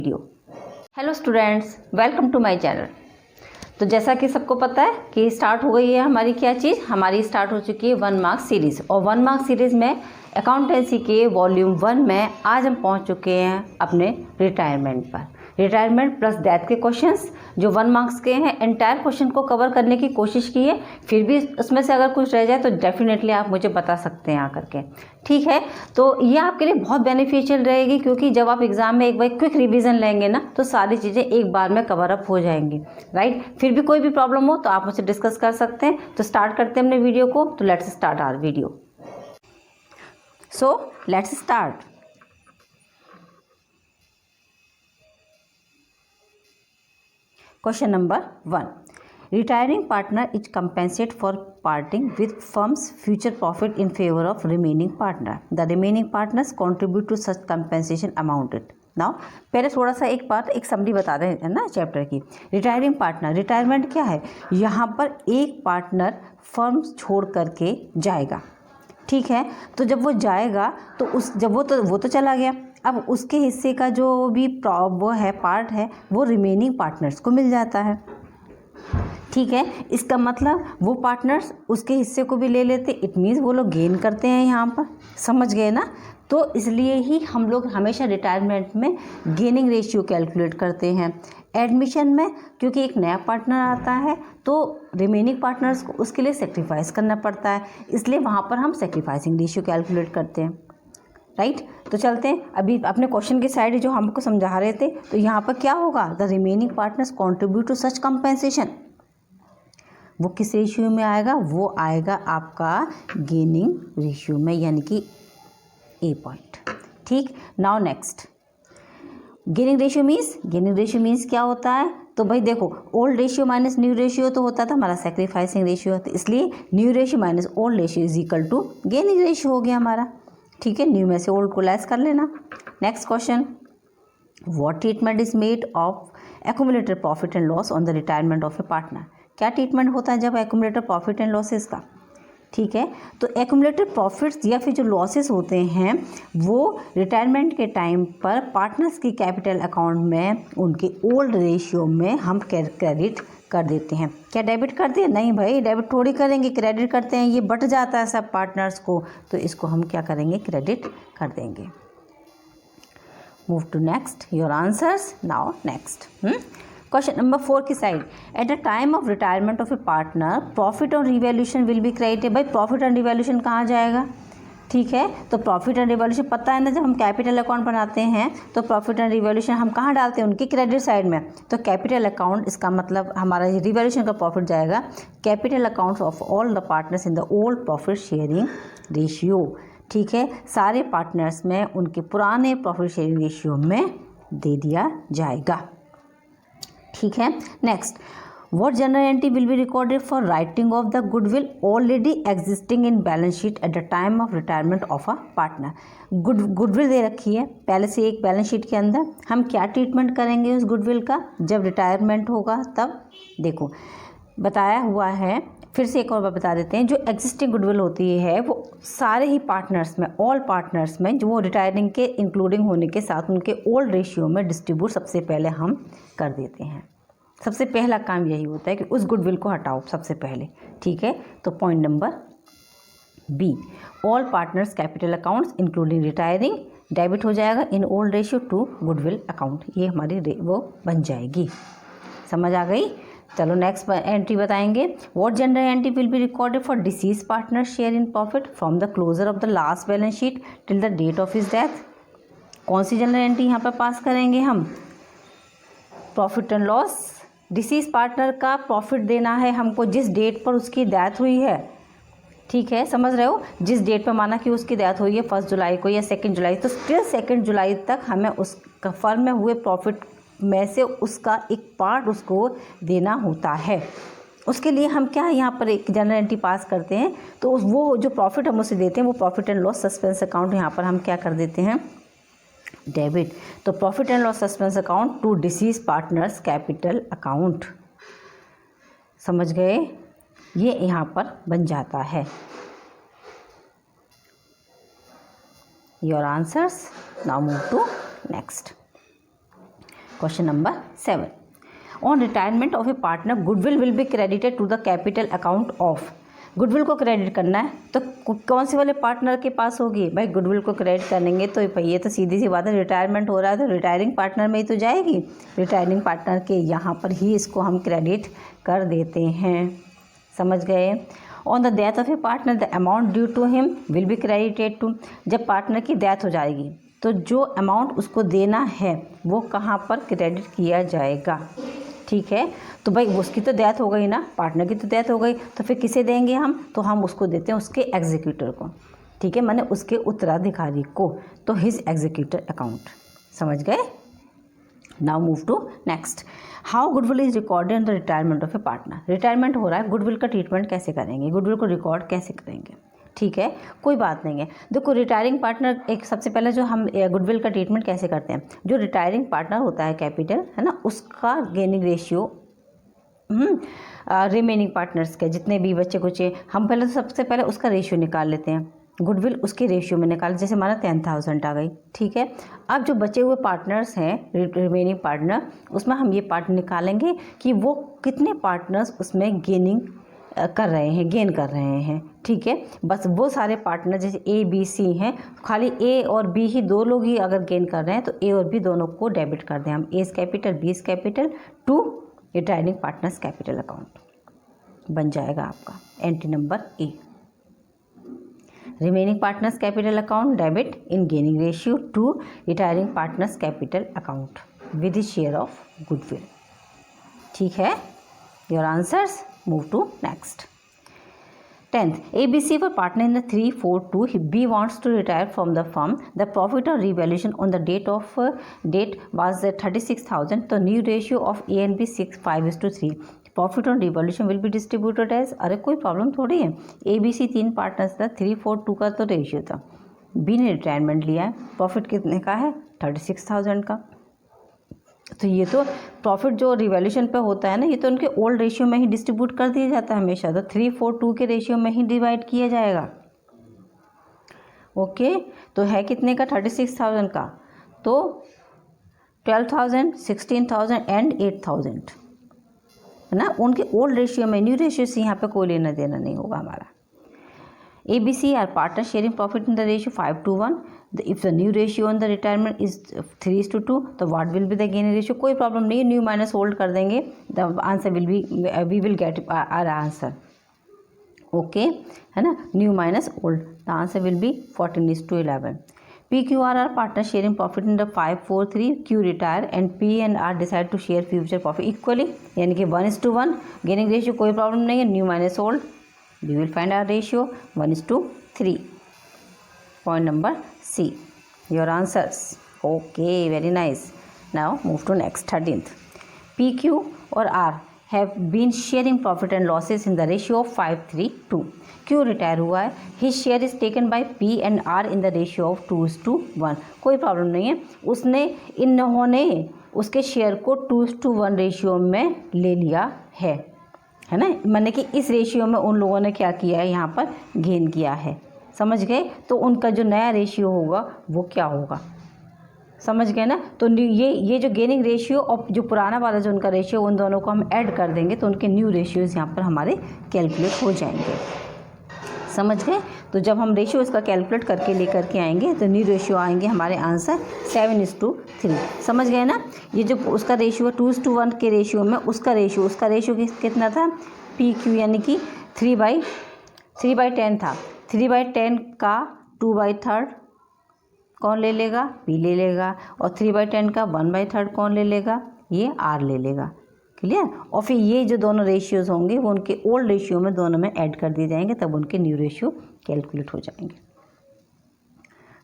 Video. Hello students, welcome to my channel. तो जैसा कि सबको पता है कि स्टार्ट हो गई है हमारी क्या चीज़, हमारी स्टार्ट हो चुकी है 1 मार्क्स सीरीज़। और 1 मार्क्स सीरीज़ में अकाउंटेंसी के वॉल्यूम 1 में आज हम पहुंच चुके हैं अपने रिटायरमेंट पर। रिटायरमेंट प्लस डेथ के क्वेश्चंस जो 1 मार्क्स के हैं, एंटायर क्वेश्चन को कवर करने की कोशिश की है। फिर भी उसमें से अगर कुछ रह जाए तो डेफिनेटली आप मुझे बता सकते हैं आकर के, ठीक है। तो ये आपके लिए बहुत बेनिफिशियल रहेगी, क्योंकि जब आप एग्जाम में एक बार क्विक रिवीजन लेंगे ना तो सारी चीज़ें एक बार में कवर अप हो जाएंगी, राइट। फिर भी कोई भी प्रॉब्लम हो तो आप मुझसे डिस्कस कर सकते हैं। तो स्टार्ट करते हैं अपने वीडियो को। तो let's start our video. So let's start. Question number 1. Retiring partner is compensated for parting with firm's future profit in favor of remaining partner. The remaining partners contribute to such compensation amounted. Now, पहले थोड़ा सा एक summary बता दें है ना chapter की। Retiring partner, retirement क्या है? यहाँ पर एक पार्टनर फर्म छोड़ करके जाएगा, ठीक है। तो जब वो जाएगा तो वो तो चला गया। अब उसके हिस्से का जो भी वो है पार्ट है वो रिमेनिंग पार्टनर्स को मिल जाता है, ठीक है। इसका मतलब वो पार्टनर्स उसके हिस्से को भी ले लेते, इट मीन्स वो लोग गेन करते हैं यहाँ पर, समझ गए ना। तो इसलिए ही हम लोग हमेशा रिटायरमेंट में गेनिंग रेशियो कैलकुलेट करते हैं। एडमिशन में क्योंकि एक नया पार्टनर आता है तो रिमेनिंग पार्टनर्स को उसके लिए सेक्रीफाइस करना पड़ता है, इसलिए वहाँ पर हम सेक्रीफाइसिंग रेशियो कैलकुलेट करते हैं, राइट। तो चलते हैं अभी अपने क्वेश्चन की साइड जो हमको समझा रहे थे। तो यहाँ पर क्या होगा? The remaining partners contribute to such compensation. वो किस रेशियो में आएगा? वो आएगा आपका गेनिंग रेशियो में, यानी कि ए पॉइंट, ठीक। Now next, gaining ratio means क्या होता है? तो भाई देखो, old ratio minus new ratio तो होता था हमारा सेक्रीफाइसिंग रेशियो, तो इसलिए new ratio minus old ratio is equal to gaining ratio हो गया हमारा, ठीक है। न्यू में से ओल्ड को लेस कर लेना। Next question, what treatment is made of accumulated profit and loss on the retirement of a partner. क्या ट्रीटमेंट होता है जब एक्यूमुलेटेड प्रॉफिट एंड लॉसेस का, ठीक है। तो एक्यूमुलेटेड प्रॉफिट्स या फिर जो लॉसेस होते हैं वो रिटायरमेंट के टाइम पर पार्टनर्स की कैपिटल अकाउंट में उनके ओल्ड रेशियो में हम क्रेडिट कर देते हैं। क्या डेबिट करते हैं? नहीं भाई, डेबिट थोड़ी करेंगे, क्रेडिट करते हैं। ये बट जाता है सब पार्टनर्स को, तो इसको हम क्या करेंगे? क्रेडिट कर देंगे। Move to next, your answers now. Next question number 4 की side, at the time of retirement of a partner profit और रिवैल्यूएशन विल बी क्रेडिटेड। भाई प्रॉफिट एंड रिवैल्यूएशन कहाँ जाएगा? ठीक है, तो प्रॉफिट एंड रिवैल्यूएशन पता है ना, जब हम कैपिटल अकाउंट बनाते हैं तो प्रॉफिट एंड रिवैल्यूएशन हम कहाँ डालते हैं? उनकी क्रेडिट साइड में। तो कैपिटल अकाउंट, इसका मतलब हमारा रिवैल्यूएशन का प्रॉफिट जाएगा capital account of all the partners in the old profit sharing ratio, ठीक है। सारे पार्टनर्स में उनके पुराने प्रॉफिट शेयरिंग रेशियो में दे दिया जाएगा, ठीक है। Next, what general entry will be recorded for writing off the goodwill already existing in balance sheet at the time of retirement of a partner. Goodwill दे रखी है पहले से एक बैलेंस शीट के अंदर, हम क्या ट्रीटमेंट करेंगे उस गुडविल का जब रिटायरमेंट होगा तब? देखो बताया हुआ है, फिर से एक और बार बता देते हैं। जो एग्जिस्टिंग गुडविल होती है वो सारे ही पार्टनर्स में, ऑल पार्टनर्स में, जो वो रिटायरिंग के इंक्लूडिंग होने के साथ उनके ओल्ड रेशियो में डिस्ट्रीब्यूट सबसे पहले हम कर देते हैं। सबसे पहला काम यही होता है कि उस गुडविल को हटाओ सबसे पहले, ठीक है। तो point number B, all partners capital accounts including retiring debit हो जाएगा in old ratio to goodwill account. ये हमारी वो बन जाएगी, समझ आ गई। चलो नेक्स्ट एंट्री बताएंगे। What general entry will be recorded for deceased partner share in profit from the closure of the last balance sheet till the date of his death. कौन सी जनरल एंट्री यहाँ पर पास करेंगे हम? Profit and loss, disease partner का profit देना है हमको जिस डेट पर उसकी डेथ हुई है, ठीक है, समझ रहे हो। जिस डेट पर माना कि उसकी डेथ हुई है 1 जुलाई को या 2 जुलाई, तो स्टिल 2 जुलाई तक हमें उस फर्म में हुए प्रॉफिट में से उसका एक पार्ट उसको देना होता है। उसके लिए हम क्या यहाँ पर एक जनरल एंट्री पास करते हैं, तो वो जो प्रॉफिट हम उसे देते हैं वो profit and loss suspense account यहाँ पर हम क्या कर देते हैं? डेबिट। तो profit and loss suspense account to deceased partners capital account, समझ गए। ये यहाँ पर बन जाता है। Your answers now move to next. Question number 7, on retirement of a partner goodwill will be credited to the capital account of. Goodwill को credit करना है तो कौन से वाले पार्टनर के पास होगी भाई, गुडविल को क्रेडिट करेंगे तो भाई ये तो सीधी सी बात है, रिटायरमेंट हो रहा है तो रिटायरिंग पार्टनर में ही तो जाएगी, रिटायरिंग पार्टनर के यहाँ पर ही इसको हम क्रेडिट कर देते हैं। समझ गए। On the death of a partner the amount due to him will be credited to. जब पार्टनर की डेथ हो जाएगी तो जो अमाउंट उसको देना है वो कहाँ पर क्रेडिट किया जाएगा। ठीक है, तो भाई उसकी तो डेथ हो गई ना, पार्टनर की तो डेथ हो गई, तो फिर किसे देंगे हम, तो हम उसको देते हैं उसके एग्जीक्यूटर को। ठीक है, माने उसके उत्तराधिकारी को, तो हिज एग्जीक्यूटर अकाउंट। समझ गए। Now move to next, how goodwill is recorded in the retirement of a partner. Retirement हो रहा है, गुडविल का ट्रीटमेंट कैसे करेंगे, गुडविल को रिकॉर्ड कैसे करेंगे। ठीक है, कोई बात नहीं है। देखो रिटायरिंग पार्टनर, एक सबसे पहले जो हम गुडविल का ट्रीटमेंट कैसे करते हैं, जो रिटायरिंग पार्टनर होता है कैपिटल है ना, उसका गेनिंग रेशियो रिमेनिंग पार्टनर्स के जितने भी बच्चे कुछ, हम पहले तो सबसे पहले उसका रेशियो निकाल लेते हैं, गुडविल उसके रेशियो में निकाल, जैसे हमारा 10,000 आ गई। ठीक है, अब जो बचे हुए पार्टनर्स हैं रिमेनिंग पार्टनर, उसमें हम ये पार्ट निकालेंगे कि वो कितने पार्टनर्स उसमें गेनिंग कर रहे हैं, गेन कर रहे हैं। ठीक है, बस वो सारे पार्टनर जैसे ए बी सी हैं, खाली ए और बी ही दो लोग ही अगर गेन कर रहे हैं तो ए और बी दोनों को डेबिट कर दें हम, A capital B capital to retiring partners capital account बन जाएगा आपका entry number A. Remaining partners capital account debit in gaining ratio to retiring partners capital account with the share of goodwill. ठीक है, your answers. Move to next. 10th, ABC for partner in the 342. B wants to retire from the firm. The profit on revaluation on the date was 36,000. The new ratio of A and B 5:3. Profit on revaluation will be distributed as, अरे कोई problem थोड़ी है, ABC 3 partners था, 342 का तो ratio था, B ने retirement लिया है, प्रॉफिट कितने का है 36,000 का, तो ये तो प्रॉफिट जो रिवैल्यूएशन पे होता है ना, ये तो उनके ओल्ड रेशियो में ही डिस्ट्रीब्यूट कर दिया जाता है हमेशा, तो 342 के रेशियो में ही डिवाइड किया जाएगा। ओके, तो है कितने का 36,000 का, तो 12,000, 16,000 एंड 8,000 है ना, उनके ओल्ड रेशियो में, न्यू रेशियो से यहाँ पे कोई लेना देना नहीं होगा हमारा। ABC are partners sharing profit in the ratio 5:1. If the new ratio on the retirement is 3:2, तो what will be the gain ratio? कोई प्रॉब्लम नहीं, न्यू माइनस ओल्ड कर देंगे, the answer will be, we will get our answer. Okay है ना, new minus old, the answer will be 14:11. PQR are partners sharing profit in the 543. Q retire and P and R decide to share future profit equally, यानी कि 1:1 gaining ratio, कोई problem नहीं है, new minus old, we will find our ratio 1:3. Point number C, your answers. Okay, very nice. Now move to next 13th. PQ or R have been sharing profit and losses in the ratio of 5:3:2. Q retire हुआ है, his share is taken by P and R in the ratio of 2:1. कोई problem नहीं है, इन्होंने उसके share को 2:1 ratio में ले लिया है ना, माने कि इस रेशियो में उन लोगों ने क्या किया है, यहाँ पर गेन किया है। समझ गए, तो उनका जो नया रेशियो होगा वो क्या होगा, समझ गए ना। तो ये जो गेनिंग रेशियो और जो पुराना वाला जो उनका रेशियो, उन दोनों को हम ऐड कर देंगे तो उनके न्यू रेशियोज़ यहाँ पर हमारे कैलकुलेट हो जाएंगे। समझ गए, तो जब हम रेशियो इसका कैलकुलेट करके लेकर के आएंगे तो न्यू रेशियो आएंगे हमारे आंसर 7:3। समझ गए ना, ये जो उसका रेशियो 2:1 के रेशियो में उसका रेशियो कितना था, PQ यानी कि 3/10 था, 3/10 का 2/3 कौन ले लेगा, P ले लेगा, और 3/10 का 1/3 कौन ले लेगा, ये R ले लेगा। क्लियर, और फिर ये जो दोनों रेशियोज होंगे वो उनके ओल्ड रेशियो में दोनों में ऐड कर दिए जाएंगे, तब उनके न्यू रेशियो कैलकुलेट हो जाएंगे।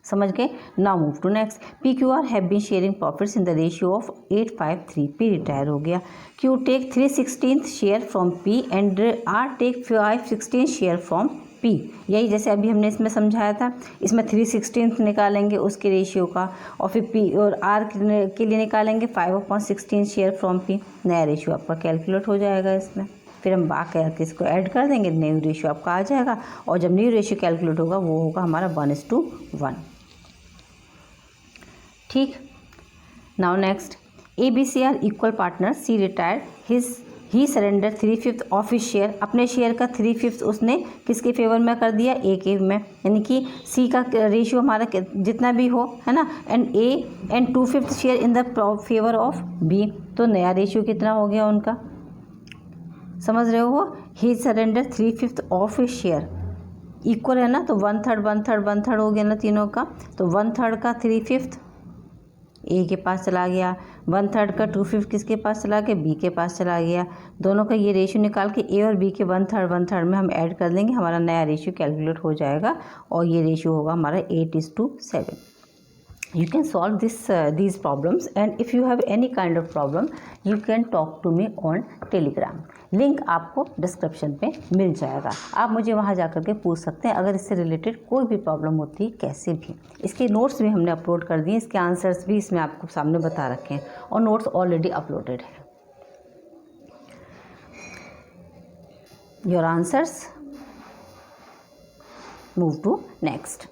समझ गए। Now move to next, PQR have been sharing profits in the ratio of 8:5:3. P retire हो गया, Q take 3/16 share from P and R take 5/16 share from P। यही जैसे अभी हमने इसमें समझाया था, इसमें 3/16 निकालेंगे उसके रेशियो का, और फिर P और R के लिए निकालेंगे 5/16 शेयर फ्रॉम P। नया रेशियो आपका कैलकुलेट हो जाएगा इसमें, फिर हम बाकी करके इसको ऐड कर देंगे, न्यू रेशियो आपका आ जाएगा, और जब न्यू रेशियो कैलकुलेट होगा वो होगा हमारा 1:1। ठीक, now next, ABC are equal partner, C retired, he surrender 3/5 of his share, अपने शेयर का 3/5 उसने किसके फेवर में कर दिया, ए के में, यानी कि सी का रेशियो हमारा जितना भी हो, है ना, and A and 2/5 share in the favour of B, तो नया रेशियो कितना हो गया उनका, समझ रहे हो, ही surrender 3/5 of his share, equal है ना, तो 1/3 1/3 1/3 हो गया ना तीनों का, तो 1/3 का 3/5 ए के पास चला गया, 1/3 का 2/5 किसके पास चला गया, बी के पास चला गया, दोनों का ये रेशियो निकाल के ए और बी के 1/3 1/3 में हम ऐड कर देंगे, हमारा नया रेशियो कैलकुलेट हो जाएगा और ये रेशियो होगा हमारा 8:7. You can solve these problems, and if you have any kind of problem you can talk to me on Telegram. Link आपको डिस्क्रिप्शन पे मिल जाएगा, आप मुझे वहाँ जा कर के पूछ सकते हैं अगर इससे रिलेटेड कोई भी प्रॉब्लम होती है कैसे भी. इसके नोट्स भी हमने अपलोड कर दिए, इसके आंसर्स भी इसमें आपको सामने बता रखे हैं और नोट्स ऑलरेडी अपलोडेड है. Your answers. Move to next.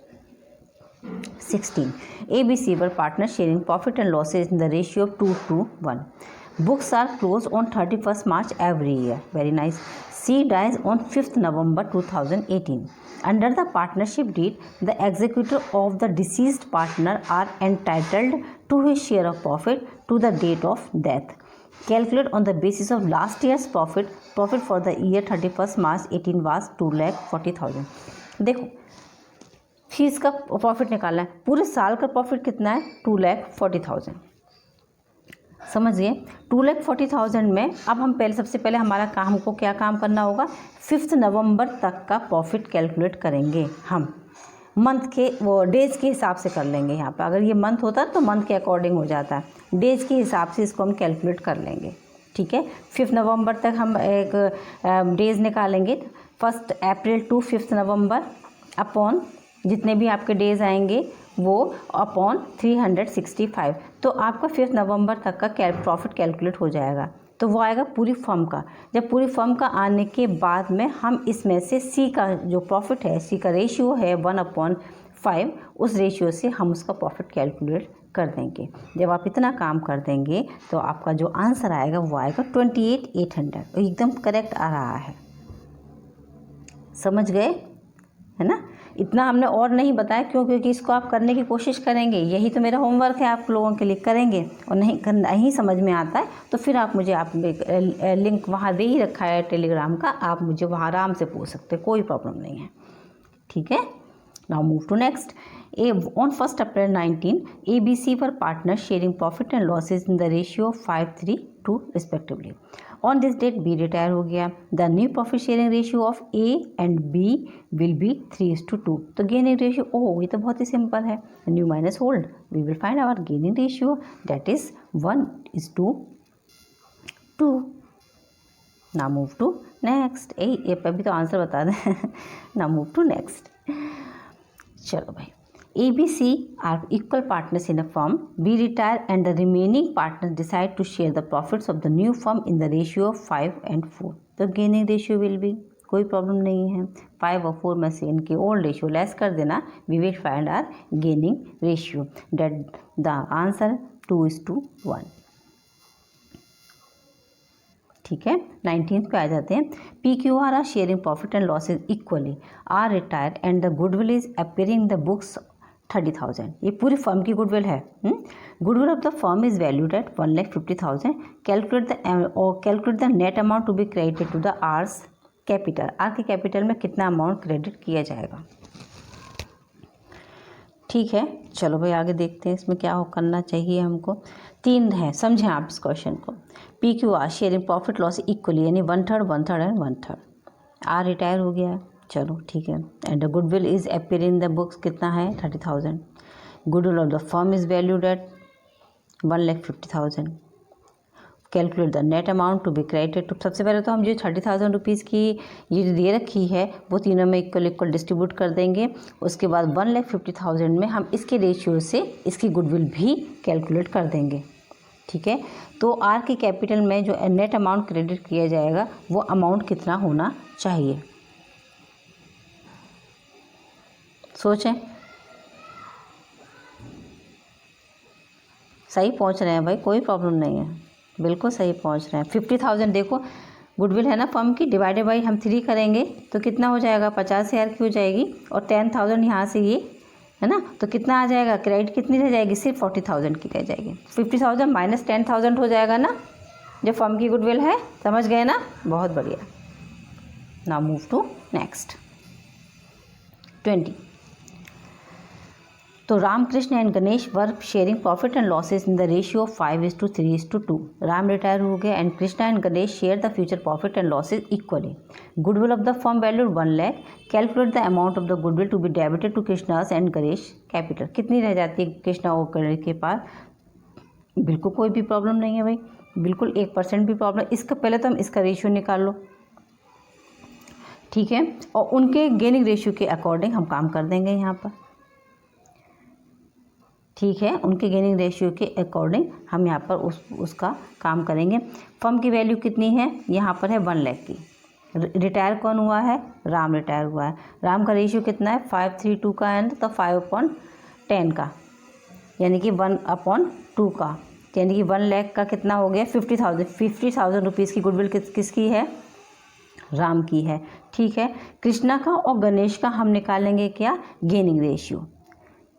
16. ABC were partners sharing profit and losses in the ratio of 2:1. Books are closed on 31st March every year. Very nice. C dies on 5th November 2018. Under the partnership deed, the executor of the deceased partner are entitled to his share of profit to the date of death. Calculate on the basis of last year's profit. Profit for the year 31st March 18 was 2,40,000. देखो, fees का profit निकालना है, पूरे साल का profit कितना है, 2,40,000. समझिए 2,40,000 में अब हम पहले सबसे पहले हमारा काम को क्या काम करना होगा, 5 नवंबर तक का प्रॉफिट कैलकुलेट करेंगे हम, मंथ के वो डेज के हिसाब से कर लेंगे. यहाँ पर अगर ये मंथ होता तो मंथ के अकॉर्डिंग हो जाता है, डेज के हिसाब से इसको हम कैलकुलेट कर लेंगे. ठीक है, 5 नवंबर तक हम एक डेज निकालेंगे, 1 अप्रैल टू 5 नवंबर अपॉन जितने भी आपके डेज आएंगे वो अपॉन 365, तो आपका 5 नवंबर तक का प्रॉफिट कैलकुलेट हो जाएगा. तो वो आएगा पूरी फर्म का. जब पूरी फर्म का आने के बाद में हम इसमें से सी का जो प्रॉफिट है, सी का रेशियो है 1/5, उस रेशियो से हम उसका प्रॉफिट कैलकुलेट कर देंगे. जब आप इतना काम कर देंगे तो आपका जो आंसर आएगा वो आएगा 28,800. एकदम करेक्ट आ रहा है, समझ गए, है ना. इतना हमने और नहीं बताया, क्यों, क्योंकि इसको आप करने की कोशिश करेंगे, यही तो मेरा होमवर्क है आप लोगों के लिए, करेंगे और नहीं समझ में आता है तो फिर आप मुझे, आप लिंक वहाँ दे ही रखा है टेलीग्राम का, आप मुझे वहाँ आराम से पूछ सकते, कोई प्रॉब्लम नहीं है. ठीक है. Now move to next. On 1st April 19, ABC were partners sharing profit and losses in the ratio of 5:3 respectively. On this date B retire हो गया. The new profit sharing ratio of A and B will be 3:2. तो gaining ratio, ओह ये तो बहुत ही simple है, new minus old, we will find our gaining ratio, that is 1:2. Now move to next. ये अभी तो आंसर बता दें. Now move to next. चलो भाई, ABC are equal partners in a firm. B retire and the remaining partners decide to share the profits of the new firm in the ratio of 5 and 4. तो gaining ratio will be, कोई problem नहीं है, 5 और 4 में से इनके old ratio less कर देना, we will find our gaining ratio. That the answer 2:1. ठीक है. 19th पे आ जाते हैं. PQR are sharing profit and losses equally, are retired and the goodwill is appearing in the books 30,000. ये पूरी फर्म की गुडविल है. Goodwill of the firm is valued at 1,50,000. Calculate the net amount to be credited to the R's capital. R के capital में कितना amount credit किया जाएगा. ठीक है, चलो भाई आगे देखते हैं इसमें क्या करना चाहिए हमको. 3 है, समझें आप इस क्वेश्चन को. PQR sharing profit loss equally, यानी 1/3 1/3 एंड 1/3. आर रिटायर हो गया है, चलो ठीक है. And the goodwill is appear in the books, कितना है 30,000. Goodwill of the firm is valued at 1,50,000. Calculate the net amount to be credited. तो सबसे पहले तो हम जो 30,000 रुपीज़ की ये दे रखी है वो तीनों में इक्वल डिस्ट्रीब्यूट कर देंगे. उसके बाद 1,50,000 में हम इसके रेशियो से इसकी गुडविल भी कैलकुलेट कर देंगे. ठीक है. तो आर के कैपिटल में जो नेट अमाउंट क्रेडिट किया जाएगा वो अमाउंट कितना होना चाहिए, सोचें. सही पहुंच रहे हैं भाई, कोई प्रॉब्लम नहीं है, बिल्कुल सही पहुंच रहे हैं। 50,000 देखो गुडविल है ना फर्म की, डिवाइडेड बाई हम 3 करेंगे तो कितना हो जाएगा, 50,000 की हो जाएगी, और 10,000 यहाँ से ये है ना, तो कितना आ जाएगा, क्रेडिट कितनी रह जाएगी, सिर्फ 40,000 की रह जाएगी। 50,000 माइनस 10,000 हो जाएगा ना, जो फर्म की गुडविल है, समझ गए ना, बहुत बढ़िया। Now move to next 20। तो Ramakrishna and Ganesh were sharing profit and losses in the ratio of 5:3:2। Ram retire हो गए and Krishna and Ganesh share the future profit and losses equally. Goodwill of the firm valued 1 lakh. Calculate the amount of the goodwill to be debited to Krishna's and Ganesh capital. कितनी रह जाती है कृष्णा और गणेश के पास, बिल्कुल कोई भी प्रॉब्लम नहीं है भाई, बिल्कुल 1% भी प्रॉब्लम। इसका पहले तो हम इसका रेशियो निकाल लो, ठीक है, और उनके गेनिंग रेशियो के अकॉर्डिंग हम काम कर देंगे यहाँ पर, ठीक है, उनके गेनिंग रेशियो के अकॉर्डिंग हम यहाँ पर उसका काम करेंगे। फर्म की वैल्यू कितनी है, यहाँ पर है 1 लाख की। रिटायर कौन हुआ है, राम रिटायर हुआ है। राम का रेशियो कितना है, 5:3:2 का है, तो 5/10 का, यानी कि 1/2 का, यानी कि 1 लाख का कितना हो गया, 50,000 रुपीज़ की गुडविल किसकी है, राम की है, ठीक है। कृष्णा का और गणेश का हम निकालेंगे क्या, गेनिंग रेशियो,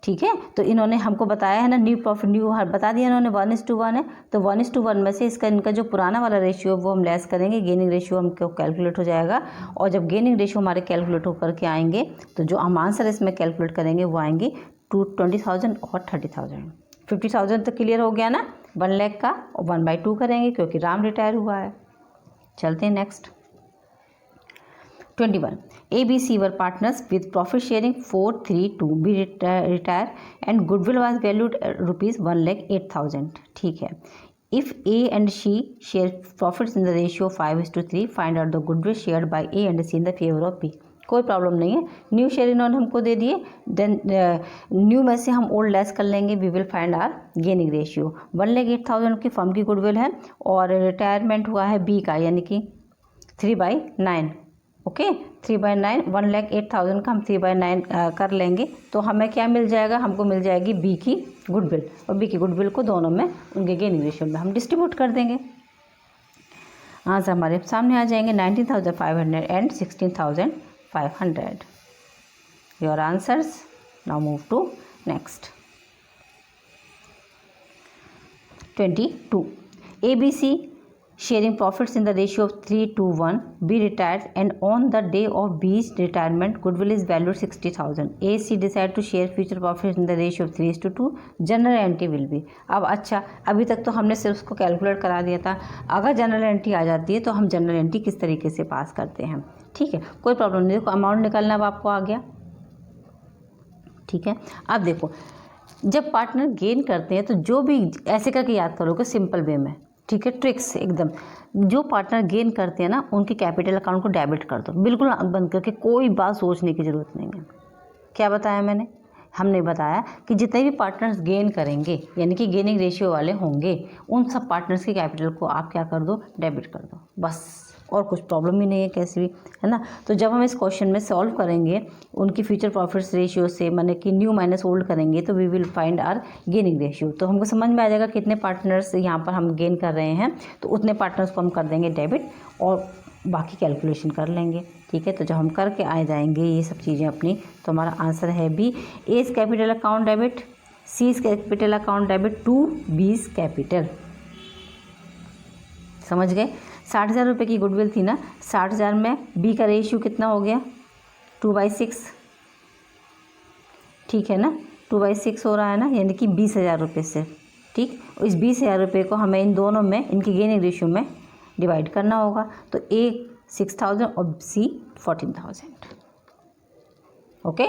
ठीक है। तो इन्होंने हमको बताया है ना, न्यू प्रॉफिट न्यू बता दिया इन्होंने 1:1 है, तो 1:1 में से इसका इनका जो पुराना वाला रेशियो वो हम लेस करेंगे, गेनिंग रेशियो हमको कैलकुलेट हो जाएगा। और जब गेनिंग रेशियो हमारे कैलकुलेट होकर के आएंगे तो जो हम आंसर इसमें कैलकुलेट करेंगे वो आएंगे 20,000 और 30,000। 50,000 तो क्लियर हो गया ना, 1 लाख का, और 1/2 करेंगे क्योंकि राम रिटायर हुआ है। चलते हैं next 21। ABC were partners with profit sharing 4:3:2. B retire and goodwill was valued at rupees 1,08,000. ठीक है। If A and C share profits in the ratio 5:3, find out the goodwill shared by A and C in the favor of B. कोई problem नहीं है, new share इन्होंने हमको दे दिए, then new में से हम ओल्ड लेस कर लेंगे, we will find our gaining ratio. 1,08,000 की फर्म की गुडविल है और रिटायरमेंट हुआ है बी का, यानी कि 3/9, ओके, 3/9, 1,08,000 का हम 3/9 कर लेंगे, तो हमें क्या मिल जाएगा, हमको मिल जाएगी बी की गुडविल, और बी की गुडविल को दोनों में उनके गेनिंग रेशियो में हम डिस्ट्रीब्यूट कर देंगे। आंसर हमारे सामने आ जाएंगे 19,500 and 16,500। Your answers. Now move to next 22। ABC sharing profits in the ratio of 3:1. B retired and on the day of B's retirement, goodwill is valued 60,000. A, C decide to share future profits in the ratio of 3:2. General entry will be। अब अच्छा, अभी तक तो हमने सिर्फ उसको calculate करा दिया था, अगर जनरल एंट्री आ जाती है तो हम जनरल एंट्री किस तरीके से पास करते हैं, ठीक है, कोई प्रॉब्लम नहीं। देखो अमाउंट निकालना अब आपको आ गया, ठीक है। अब देखो जब पार्टनर गेन करते हैं तो जो भी ऐसे करके याद करोगे सिंपल वे में, ठीक है, ट्रिक्स एकदम, जो पार्टनर गेन करते हैं ना उनके कैपिटल अकाउंट को डेबिट कर दो, बिल्कुल बंद करके, कोई बात सोचने की ज़रूरत नहीं है। क्या बताया मैंने, हमने बताया कि जितने भी पार्टनर्स गेन करेंगे यानी कि गेनिंग रेशियो वाले होंगे, उन सब पार्टनर्स के कैपिटल को आप क्या कर दो, डेबिट कर दो, बस, और कुछ प्रॉब्लम ही नहीं है कैसी भी, है ना। तो जब हम इस क्वेश्चन में सॉल्व करेंगे उनकी फ्यूचर प्रॉफिट्स रेशियो से, माने कि न्यू माइनस ओल्ड करेंगे, तो we will find our gaining ratio. तो हमको समझ में आ जाएगा कितने पार्टनर्स यहाँ पर हम गेन कर रहे हैं, तो उतने पार्टनर्स को हम कर देंगे डेबिट और बाकी कैलकुलेशन कर लेंगे, ठीक है। तो जब हम करके आ जाएंगे ये सब चीज़ें अपनी, तो हमारा आंसर है B, A's capital account debit, C's capital account debit to B's capital. समझ गए। 60,000 रुपये की गुडविल थी ना, 60,000 में बी का रेशियो कितना हो गया, 2/6, ठीक है ना, 2/6 हो रहा है ना, यानी कि 20,000 रुपये से, ठीक। इस 20,000 रुपये को हमें इन दोनों में, इनकी गेनिंग रेशियो में डिवाइड करना होगा, तो ए 6,000 और सी 14,000। ओके,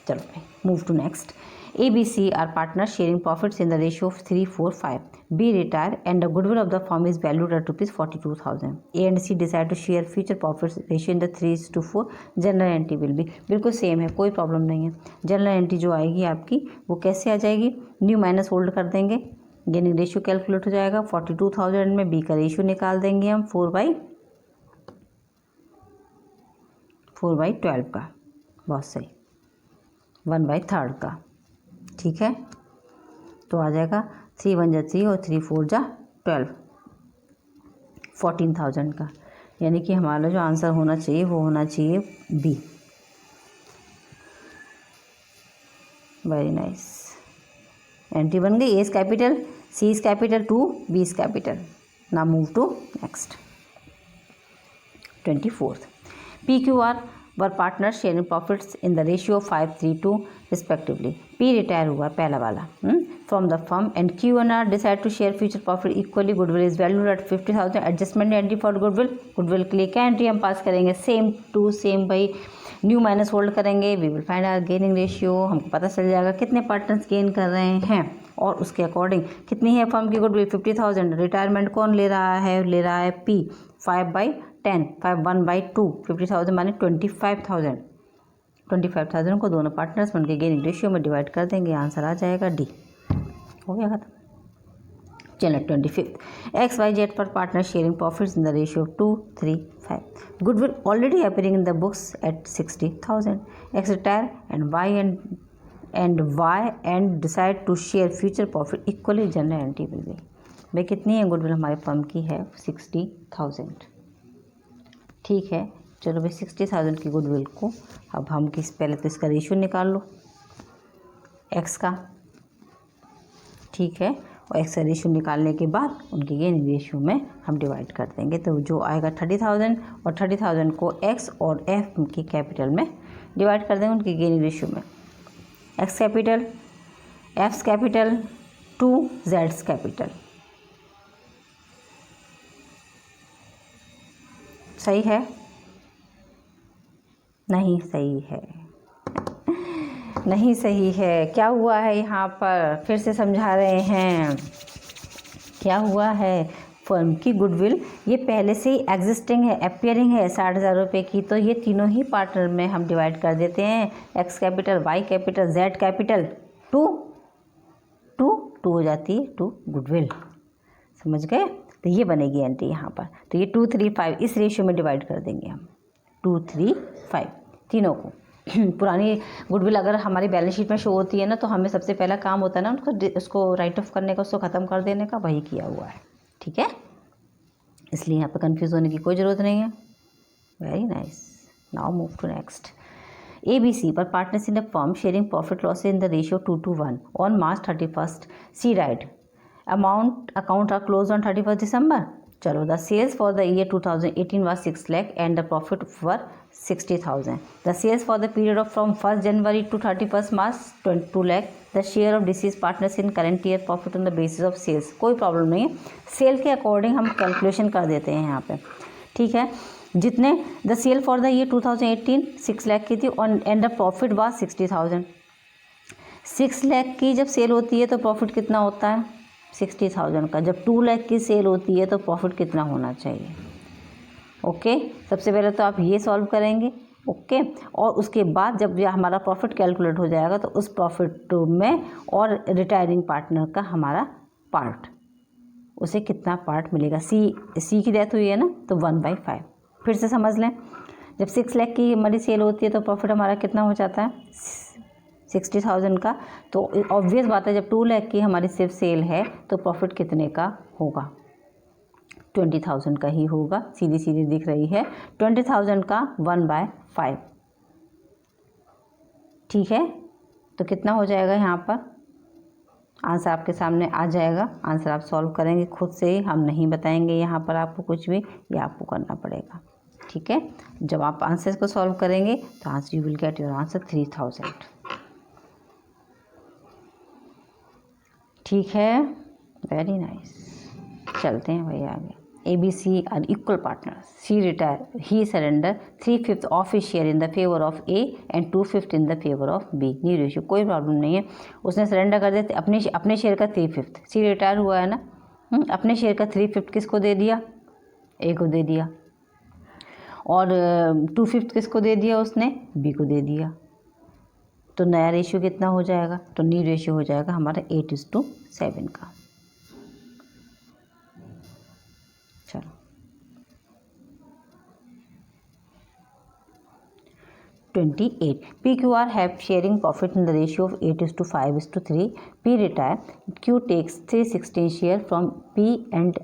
चलो भाई move to next. A, B, C are partners sharing profits in the ratio of 3:4:5. B retire and the goodwill of the firm is valued at rupees 42,000. A and C decide to share future profits ratio in the 3:4. General entry will be, बिल्कुल same है, कोई problem नहीं है। General entry जो आएगी आपकी वो कैसे आ जाएगी, न्यू माइनस ओल्ड कर देंगे, गेनिंग रेशियो कैलकुलेट हो जाएगा, 42,000 में बी का रेशियो निकाल देंगे हम 4/12 का, बहुत सही, 1/3 का, ठीक है। तो आ जाएगा 3 1 जा 3 और 3 4 जा 12, 14,000 का। यानी कि हमारा जो आंसर होना चाहिए वो होना चाहिए बी। Very nice. एंट्री बन गई। A is capital, C is capital, 2 B is capital. Now move to next. 24th, PQR were partner sharing profits in the ratio 5:3:2 respectively. P retire हुआ पहला वाला from the firm and Q&R decide to share future profit equally. Goodwill is valued at 50,000। Adjustment entry for goodwill. Goodwill के लिए क्या entry हम pass करेंगे? Same to same भाई, new minus old करेंगे। We will find our gaining ratio. हमको पता चल जाएगा कितने पार्टनर्स गेन कर रहे हैं और उसके अकॉर्डिंग कितनी है फर्म की गुडविल? 50,000। रिटायरमेंट कौन ले रहा है? ले रहा है पी। 5/10, 5 1/2, 50,000 माने 25,000। 25,000 को दोनों पार्टनर्स में उनके गेनिंग रेशियो में डिवाइड कर देंगे, आंसर आ जाएगा डी। हो गया खत्म। चलो 25th, XYZ पर partner sharing profits in the ratio 2:3:5। Goodwill already appearing in the books at 60,000। X retire and Y decide to share future profit equally. Journal entry will be. भाई कितनी है goodwill हमारे firm की? है 60,000। ठीक है, चलो भाई 60,000 की गुडविल को अब हम पहले तो इसका रेशियो निकाल लो एक्स का। ठीक है, और एक्स का रेशियो निकालने के बाद उनके गेनिंग रेशियो में हम डिवाइड कर देंगे, तो जो आएगा 30,000 और 30,000 को एक्स और एफ की कैपिटल में डिवाइड कर देंगे उनके गेनिंग रेशियो में। एक्स कैपिटल, एफ्स कैपिटल, 2 जेड्स कैपिटल। सही है? नहीं सही है, नहीं सही है। क्या हुआ है यहाँ पर? फिर से समझा रहे हैं क्या हुआ है। फर्म की गुडविल ये पहले से ही एग्जिस्टिंग है, अपियरिंग है 60,000 रुपये की, तो ये तीनों ही पार्टनर में हम डिवाइड कर देते हैं। X capital, Y capital, Z capital, 2 हो जाती है 2 गुडविल। समझ गए? तो ये बनेगी एंट्री यहाँ पर। तो ये 2:3:5 इस रेशियो में डिवाइड कर देंगे हम, 2:3:5 तीनों को। पुरानी गुडविल अगर हमारी बैलेंस शीट में शो होती है ना, तो हमें सबसे पहला काम होता है ना उसको राइट ऑफ करने का, उसको ख़त्म कर देने का, वही किया हुआ है। ठीक है, इसलिए यहाँ पे कंफ्यूज होने की कोई ज़रूरत नहीं है। Very nice. Now move to next. ABC पर partners in the firm sharing profit loss in the ratio 2:1 on March 31st। C right account are close on 31st December। चलो, the sales for the year 2018 was 6 lakh and the profit were 60,000. The sales for the period of from 1st January to 31st March 22 lakh. The share of deceased partners in current year profit on the basis of sales. कोई problem नहीं है, cell के according हम calculation कर देते हैं यहाँ पे। ठीक है, जितने the sale for the year 2018 6 lakh की थी and the profit was 60,000। 6 lakh की जब सेल होती है तो प्रॉफिट कितना होता है? 60,000 का। जब 2 लाख की सेल होती है तो प्रॉफिट कितना होना चाहिए? ओके, सबसे पहले तो आप ये सॉल्व करेंगे। ओके, और उसके बाद जब ये हमारा प्रॉफिट कैलकुलेट हो जाएगा तो उस प्रॉफिट में और रिटायरिंग पार्टनर का हमारा पार्ट, उसे कितना पार्ट मिलेगा? सी की डेथ हुई है ना, तो 1/5। फिर से समझ लें, जब 6 लाख की हमारी सेल होती है तो प्रॉफिट हमारा कितना हो जाता है? 60,000 का। तो ऑब्वियस बात है, जब 2 लाख की हमारी सिर्फ सेल है तो प्रॉफिट कितने का होगा? 20,000 का ही होगा। सीधी सीधी दिख रही है, 20,000 का 1/5। ठीक है, तो कितना हो जाएगा यहाँ पर? आंसर आपके सामने आ जाएगा। आंसर आप सॉल्व करेंगे खुद से ही, हम नहीं बताएंगे यहाँ पर आपको कुछ भी, ये आपको करना पड़ेगा। ठीक है, जब आप आंसर को सॉल्व करेंगे तो answer you will get your answer 3,000। ठीक है, वेरी नाइस। चलते हैं भाई आगे। ABC are equal partner. C retire, he surrender 3/5 of his share in the favour of A and 2/5 in the favour of B। New ratio, कोई problem नहीं है, उसने सरेंडर कर दिया अपने शेयर का 3/5। सी रिटायर हुआ है ना, अपने शेयर का 3/5 किसको दे दिया? A को दे दिया। और 2/5 किसको दे दिया? उसने B को दे दिया। तो नया रेशियो कितना हो जाएगा? तो न्यू रेशियो हो जाएगा हमारा 8:7 का। चलो 28. PQR have sharing profit in the ratio of 8:5:3. P retire. Q takes 3/16 share from P and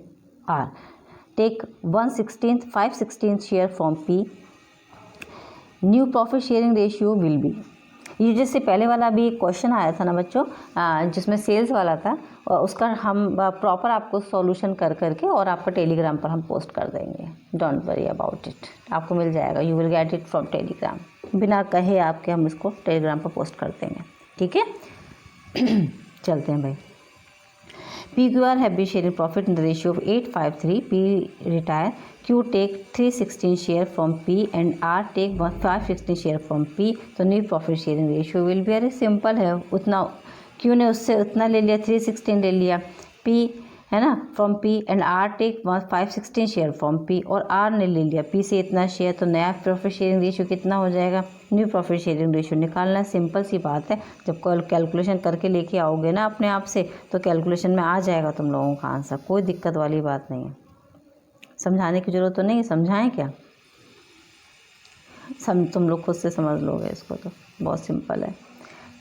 R. Take 1/16, 5/16 share from P. New profit sharing ratio will be. ये जिससे पहले वाला भी एक क्वेश्चन आया था ना बच्चों, जिसमें सेल्स वाला था, और उसका हम प्रॉपर आपको सॉल्यूशन कर करके और आपका टेलीग्राम पर हम पोस्ट कर देंगे. डोंट वरी अबाउट इट, आपको मिल जाएगा. You will get it from Telegram. बिना कहे आपके हम इसको टेलीग्राम पर पोस्ट कर देंगे. ठीक है. चलते हैं भाई. PQR have been sharing profit in the ratio of 8:5:3. P retire. Q take 3/16 share from P and R take 5/16 share from P. तो new profit sharing ratio will be very simple है. उतना Q ने उससे उतना ले लिया, 3/16 ले लिया. P है ना from P and R take 5/16 share from P, और R ने ले लिया P से इतना शेयर. तो नया प्रॉफिट शेयरिंग रेशियो कितना हो जाएगा? न्यू प्रॉफिट शेयरिंग रेशियो निकालना सिंपल सी बात है. जब कैलकुलेशन करके लेके आओगे ना अपने आप से, तो कैलकुलेशन में आ जाएगा तुम लोगों का आंसर. कोई दिक्कत वाली बात नहीं है. समझाने की ज़रूरत तो नहीं है. समझाएं क्या? तुम लोग खुद से समझ लोगे इसको. तो बहुत सिंपल है.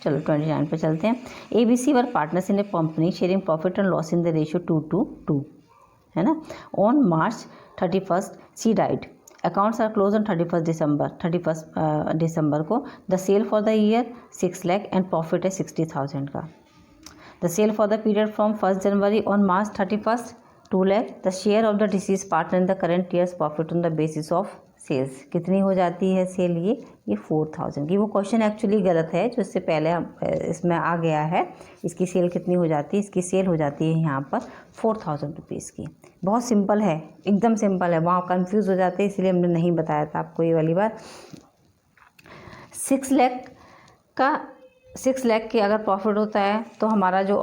चलो 29 पे चलते हैं. ABC were partners in a company sharing profit and loss in the ratio 2:2, है ना. On March 31 she died. Accounts are close on 31 December को. The sale for the year 6 lakh and profit है 60,000 का. The sale for the period from 1 January on March 31 2 lakh. The share of the deceased partner in the current years profit on the basis of sales. कितनी हो जाती है cell? ये 4,000 की. वो question actually गलत है जो इससे पहले हम इसमें आ गया है. इसकी सेल कितनी हो जाती है? इसकी सेल हो जाती है यहाँ पर 4,000 रुपीज़ की. बहुत सिंपल है, एकदम सिंपल है. वहाँ कंफ्यूज हो जाते हैं, इसलिए हमने नहीं बताया था आपको ये वाली बात. 6 लाख की अगर प्रॉफिट होता है तो हमारा जो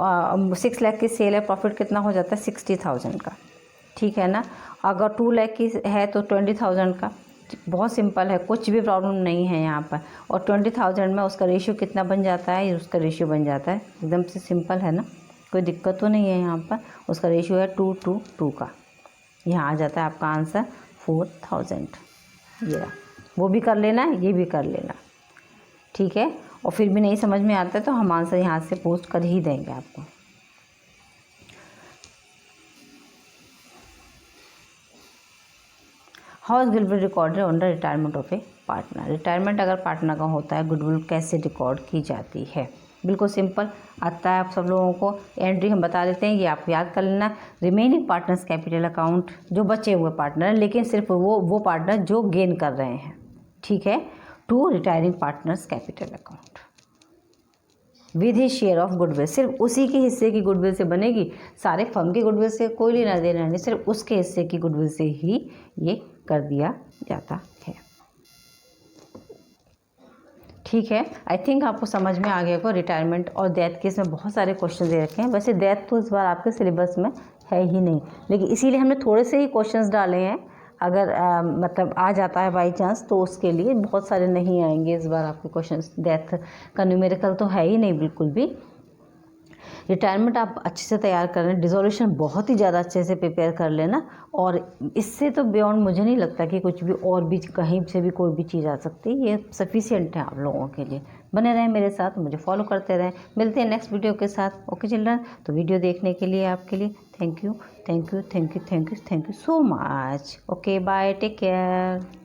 6 लाख की सेल है, प्रॉफिट कितना हो जाता है? 60,000 का. ठीक है ना. अगर 2 लाख की है तो 20,000 का. बहुत सिंपल है, कुछ भी प्रॉब्लम नहीं है यहाँ पर. और 20,000 में उसका रेशियो कितना बन जाता है? उसका रेशियो बन जाता है, एकदम से सिंपल है ना. कोई दिक्कत तो नहीं है यहाँ पर. उसका रेशियो है 2:2 का. यहाँ आ जाता है आपका आंसर 4,000. ये वो भी कर लेना, ये भी कर लेना. ठीक है. और फिर भी नहीं समझ में आता है तो हम आंसर यहाँ से पोस्ट कर ही देंगे आपको. How is goodwill recorded on the retirement of a partner. Retirement अगर पार्टनर का होता है, गुडविल कैसे रिकॉर्ड की जाती है? बिल्कुल सिंपल आता है आप सब लोगों को. एंट्री हम बता देते हैं, ये आप याद कर लेना. रिमेनिंग पार्टनर्स कैपिटल अकाउंट, जो बचे हुए पार्टनर हैं, लेकिन सिर्फ वो पार्टनर जो गेन कर रहे हैं. ठीक है. To retiring partners capital account with he share of goodwill. सिर्फ उसी के हिस्से की गुडविल से बनेगी. सारे फर्म के गुडविल से कोई लेना देना नहीं, सिर्फ उसके हिस्से की गुडविल से ही ये कर दिया जाता है. ठीक है. आई थिंक आपको समझ में आ गया होगा. रिटायरमेंट और डेथ के इसमें बहुत सारे क्वेश्चन दे रखे हैं. वैसे डेथ तो इस बार आपके सिलेबस में है ही नहीं, लेकिन इसीलिए हमने थोड़े से ही क्वेश्चंस डाले हैं. अगर मतलब आ जाता है बाई चांस तो उसके लिए बहुत सारे नहीं आएंगे इस बार आपके क्वेश्चंस. डेथ का न्यूमेरिकल तो है ही नहीं बिल्कुल भी. रिटायरमेंट आप अच्छे से तैयार कर लें. डिसोल्यूशन बहुत ही ज़्यादा अच्छे से प्रिपेयर कर लेना. और इससे तो बियॉन्ड मुझे नहीं लगता कि कुछ भी और भी कहीं से भी कोई भी चीज़ आ सकती है. ये सफिशिएंट है आप लोगों के लिए. बने रहें मेरे साथ, मुझे फॉलो करते रहें. मिलते हैं नेक्स्ट वीडियो के साथ. Okay children. तो वीडियो देखने के लिए आपके लिए thank you so much. Okay bye, take care.